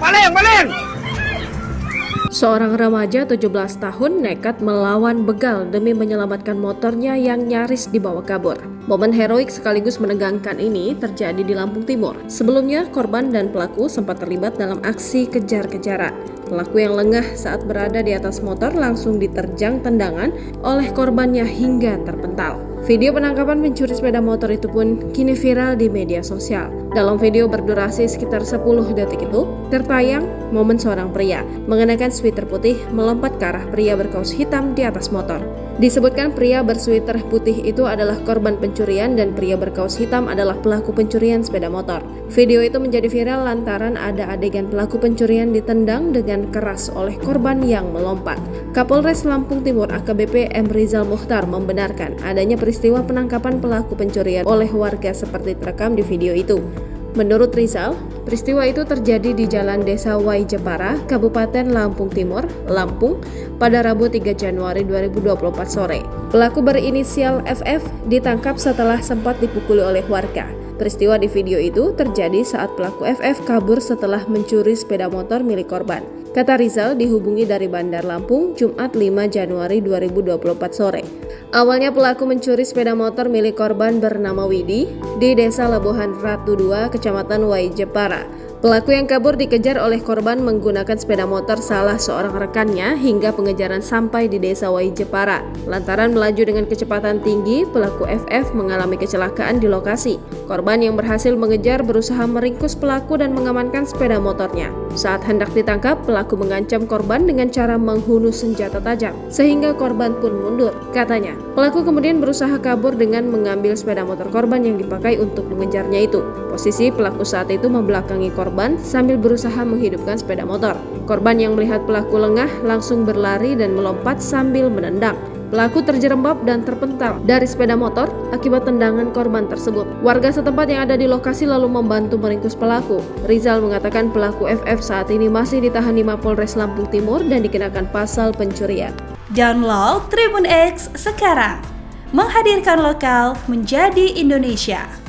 Paling! Seorang remaja 17 tahun nekat melawan begal demi menyelamatkan motornya yang nyaris dibawa kabur. Momen heroik sekaligus menegangkan ini terjadi di Lampung Timur. Sebelumnya, korban dan pelaku sempat terlibat dalam aksi kejar-kejaran. Pelaku yang lengah saat berada di atas motor langsung diterjang tendangan oleh korbannya hingga terpental. Video penangkapan pencuri sepeda motor itu pun kini viral di media sosial. Dalam video berdurasi sekitar 10 detik itu, tertayang momen seorang pria mengenakan sweater putih melompat ke arah pria berkaos hitam di atas motor. Disebutkan pria bersweater putih itu adalah korban pencurian dan pria berkaos hitam adalah pelaku pencurian sepeda motor. Video itu menjadi viral lantaran ada adegan pelaku pencurian ditendang dengan keras oleh korban yang melompat. Kapolres Lampung Timur AKBP M. Rizal Mukhtar membenarkan adanya peristiwa penangkapan pelaku pencurian oleh warga seperti terekam di video itu. Menurut Rizal, peristiwa itu terjadi di Jalan Desa Wai Jepara, Kabupaten Lampung Timur, Lampung, pada Rabu 3 Januari 2024 sore. Pelaku berinisial FF ditangkap setelah sempat dipukuli oleh warga. Peristiwa di video itu terjadi saat pelaku FF kabur setelah mencuri sepeda motor milik korban. Kata Rizal dihubungi dari Bandar Lampung Jumat 5 Januari 2024 sore. Awalnya pelaku mencuri sepeda motor milik korban bernama Widi di Desa Labuhan Ratu 2, Kecamatan Wai Jepara. Pelaku yang kabur dikejar oleh korban menggunakan sepeda motor salah seorang rekannya hingga pengejaran sampai di Desa Wai Jepara. Lantaran melaju dengan kecepatan tinggi, pelaku FF mengalami kecelakaan di lokasi. Korban yang berhasil mengejar berusaha meringkus pelaku dan mengamankan sepeda motornya. Saat hendak ditangkap, pelaku mengancam korban dengan cara menghunus senjata tajam, sehingga korban pun mundur. Katanya, pelaku kemudian berusaha kabur dengan mengambil sepeda motor korban yang dipakai untuk mengejarnya itu. Posisi pelaku saat itu membelakangi korban sambil berusaha menghidupkan sepeda motor. Korban yang melihat pelaku lengah langsung berlari dan melompat sambil menendang. Pelaku terjerembab dan terpental dari sepeda motor akibat tendangan korban tersebut. Warga setempat yang ada di lokasi lalu membantu meringkus pelaku. Rizal mengatakan pelaku FF saat ini masih ditahan di Mapolres Lampung Timur dan dikenakan pasal pencurian. Download Tribun X sekarang, menghadirkan lokal menjadi Indonesia.